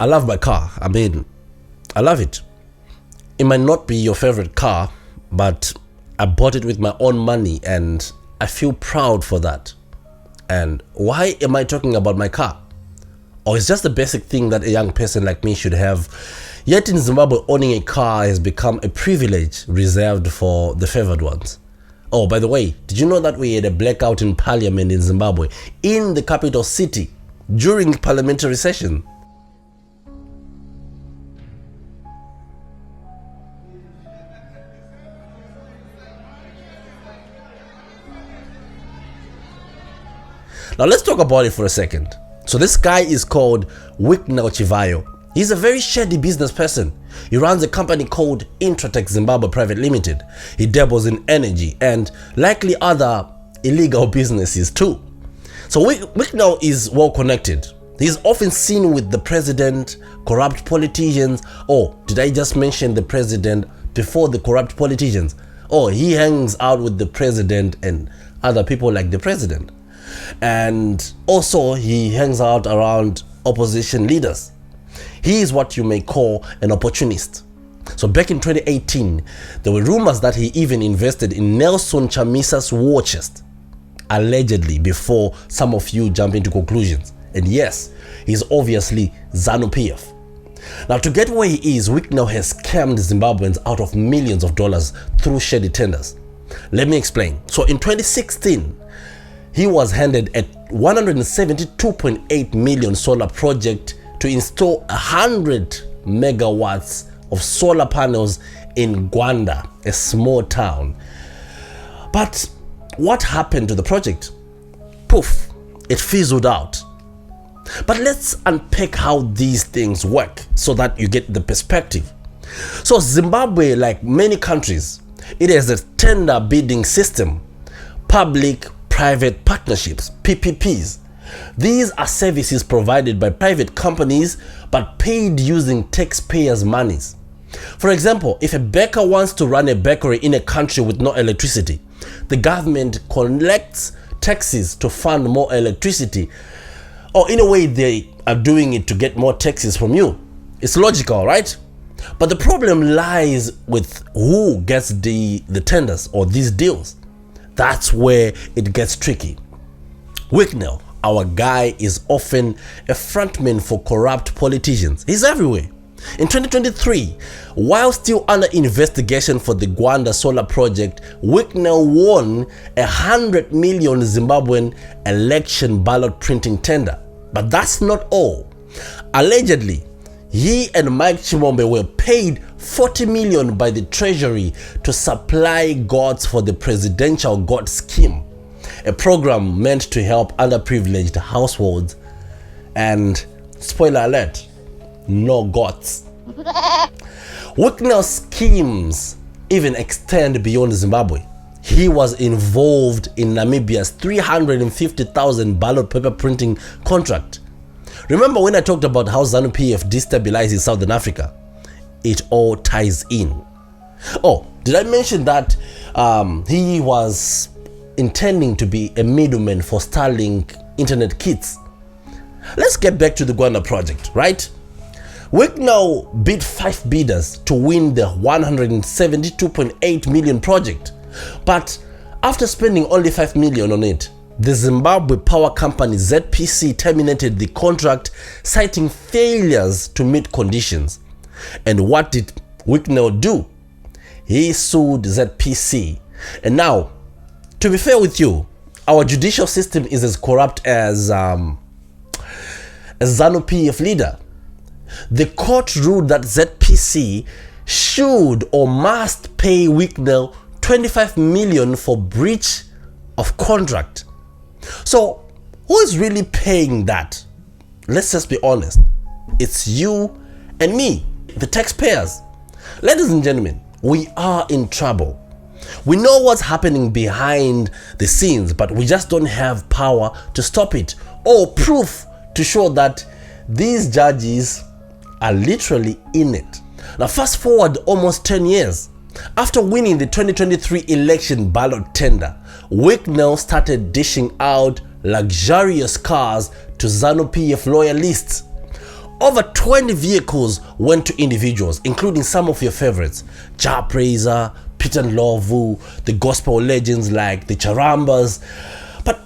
I love my car. I mean, I love it. It might not be your favorite car, but I bought it with my own money and I feel proud for that. And why am I talking about my car? Or it's just a basic thing that a young person like me should have. Yet in Zimbabwe, owning a car has become a privilege reserved for the favored ones. Oh, by the way, did you know that we had a blackout in parliament in Zimbabwe, in the capital city, during parliamentary session? Now let's talk about it for a second. So this guy is called Wicknell Chivayo. He's a very shady business person. He runs a company called Intratech Zimbabwe Private Limited. He dabbles in energy and likely other illegal businesses too. So Wicknell is well connected. He's often seen with the president, corrupt politicians. Oh, did I just mention the president before the corrupt politicians? Oh, he hangs out with the president and other people like the president. And also he hangs out around opposition leaders. He is what you may call an opportunist. So back in 2018, there were rumors that he even invested in Nelson Chamisa's war chest, allegedly, before some of you jump into conclusions. And yes, he's obviously ZANU PF. Now, to get where he is, Wicknell has scammed Zimbabweans out of millions of dollars through shady tenders. Let me explain. So in 2016, he was handed a 172.8 million solar project to install 100 megawatts of solar panels in Gwanda, a small town. But what happened to the project? Poof, it fizzled out. But let's unpack how these things work so that you get the perspective. So Zimbabwe, like many countries, it has a tender bidding system, public-private partnerships, PPPs. These are services provided by private companies but paid using taxpayers' monies. For example, if a baker wants to run a bakery in a country with no electricity, the government collects taxes to fund more electricity. Or in a way, they are doing it to get more taxes from you. It's logical, right? But the problem lies with who gets the tenders or these deals. That's where it gets tricky. Wicknell, our guy, is often a frontman for corrupt politicians. He's everywhere. In 2023, while still under investigation for the Gwanda solar project, Wicknell won 100 million Zimbabwean election ballot printing tender. But that's not all. Allegedly, he and Mike Chimombe were paid 40 million by the treasury to supply goats for the presidential goat scheme, a program meant to help underprivileged households. And spoiler alert, no goats. Wicknell's schemes even extend beyond Zimbabwe. He was involved in Namibia's 350,000 ballot paper printing contract. Remember when I talked about how ZANU PF destabilizes Southern Africa? It all ties in. Oh, did I mention that he was intending to be a middleman for Starlink internet kits? Let's get back to the Gwanda project, right? Wicknell bid 5 bidders to win the 172.8 million project. But after spending only 5 million on it, the Zimbabwe power company ZPC terminated the contract, citing failures to meet conditions. And what did Wicknell do? He sued ZPC. And now, to be fair with you, our judicial system is as corrupt as ZANU PF leader. The court ruled that ZPC should or must pay Wicknell 25 million for breach of contract. So who is really paying that? Let's just be honest. It's you and me, the taxpayers. Ladies and gentlemen, we are in trouble. We know what's happening behind the scenes, but we just don't have power to stop it or proof to show that these judges are literally in it. Now fast forward almost 10 years. After winning the 2023 election ballot tender, Wicknell started dishing out luxurious cars to ZANU PF loyalists. over 20 vehicles went to individuals, including some of your favorites, Jah Praiser, Peter Ndlovu, the gospel legends like the Charambas. But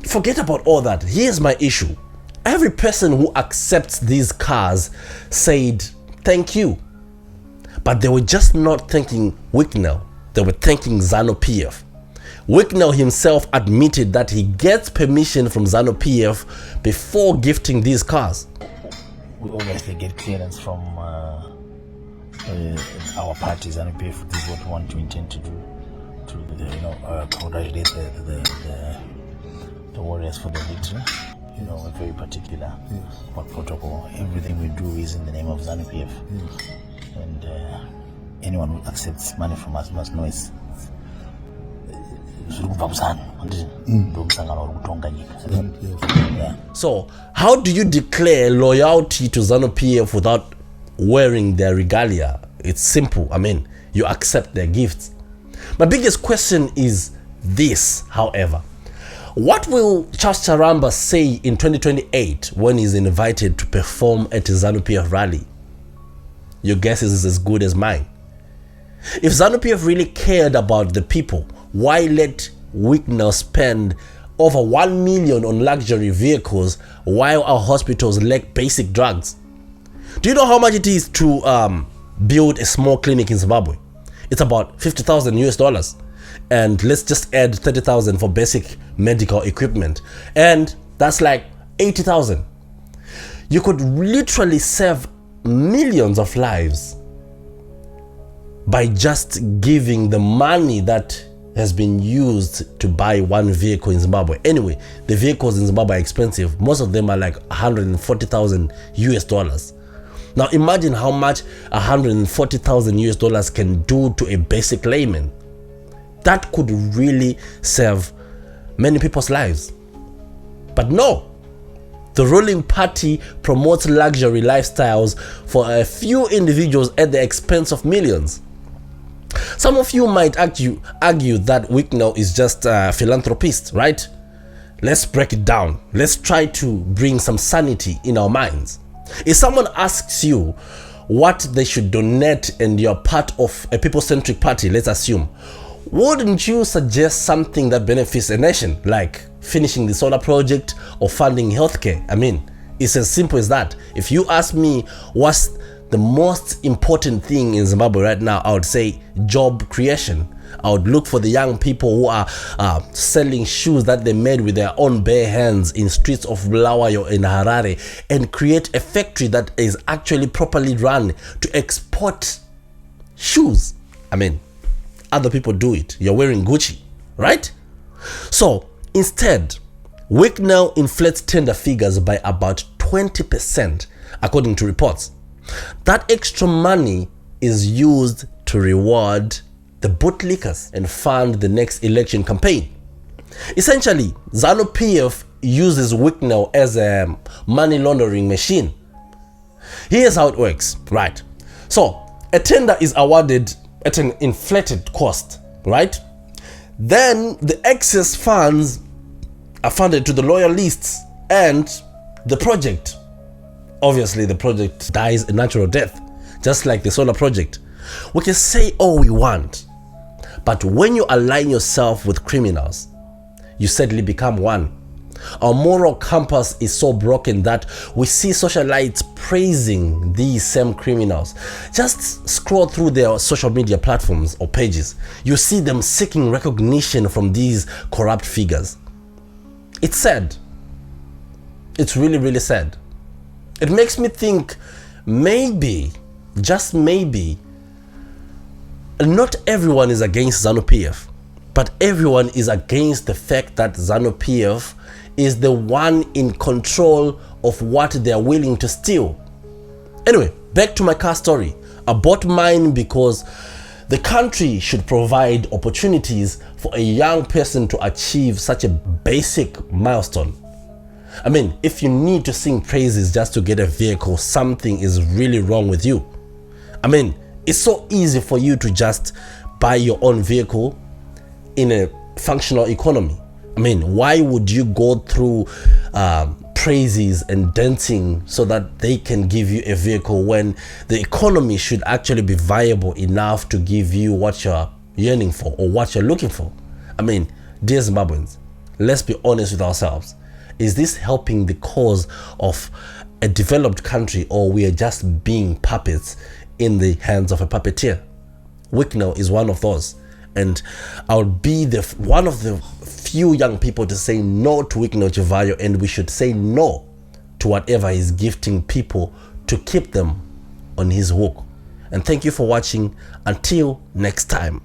forget about all that. Here's my issue. Every person who accepts these cars said thank you, but they were just not thanking Wicknell. They were thanking ZANU PF. Wicknell himself admitted that he gets permission from ZANU PF before gifting these cars. We obviously get clearance from our parties, ZANU PF. This is what we want to intend to do to congratulate the warriors for the victory. We're very particular about protocol. Everything we do is in the name of ZANU PF. And anyone who accepts money from us must know it's So, how do you declare loyalty to ZANU PF without wearing their regalia? It's simple. I mean, you accept their gifts. My biggest question is this, however. What will Charles Charamba say in 2028 when he's invited to perform at a ZANU PF rally? Your guess is as good as mine. If ZANU PF really cared about the people, why let Wicknell spend over 1 million on luxury vehicles while our hospitals lack basic drugs? Do you know how much it is to build a small clinic in Zimbabwe? It's about $50,000 US. And let's just add 30,000 for basic medical equipment. And that's like 80,000. You could literally save millions of lives by just giving the money that has been used to buy one vehicle in Zimbabwe. Anyway, the vehicles in Zimbabwe are expensive. Most of them are like 140,000 US. Now imagine how much 140,000 US can do to a basic layman. That could really save many people's lives. But no, the ruling party promotes luxury lifestyles for a few individuals at the expense of millions. Some of you might argue that Wicknell is just a philanthropist, right? Let's break it down. Let's try to bring some sanity in our minds. If someone asks you what they should donate and you're part of a people-centric party, let's assume, wouldn't you suggest something that benefits a nation, like finishing the solar project or funding healthcare? I mean, it's as simple as that. If you ask me what's the most important thing in Zimbabwe right now, I would say job creation. I would look for the young people who are selling shoes that they made with their own bare hands in streets of Bulawayo in Harare and create a factory that is actually properly run to export shoes. I mean, other people do it. You're wearing Gucci, right? So instead, Wicknell inflates tender figures by about 20%, according to reports. That extra money is used to reward the bootlickers and fund the next election campaign. Essentially, ZANU PF uses Wicknell as a money laundering machine. Here's how it works, right? So a tender is awarded at an inflated cost, right? Then the excess funds are funded to the loyalists and the project. Obviously, the project dies a natural death, just like the solar project. We can say all we want, but when you align yourself with criminals, you sadly become one. Our moral compass is so broken that we see socialites praising these same criminals. Just scroll through their social media platforms or pages. You see them seeking recognition from these corrupt figures. It's sad. It's really, really sad. It makes me think maybe, just maybe, not everyone is against ZANU PF, but everyone is against the fact that ZANU PF is the one in control of what they are willing to steal. Anyway, back to my car story. I bought mine because the country should provide opportunities for a young person to achieve such a basic milestone. I mean, if you need to sing praises just to get a vehicle, something is really wrong with you. I mean, it's so easy for you to just buy your own vehicle in a functional economy. I mean, why would you go through praises and dancing so that they can give you a vehicle when the economy should actually be viable enough to give you what you're yearning for or what you're looking for. I mean, dear Zimbabweans, let's be honest with ourselves. Is this helping the cause of a developed country, or we are just being puppets in the hands of a puppeteer? Wicknell is one of those, and I'll be one of the few young people to say no to Wicknell Chivayo, and we should say no to whatever he's gifting people to keep them on his hook. And thank you for watching. Until next time.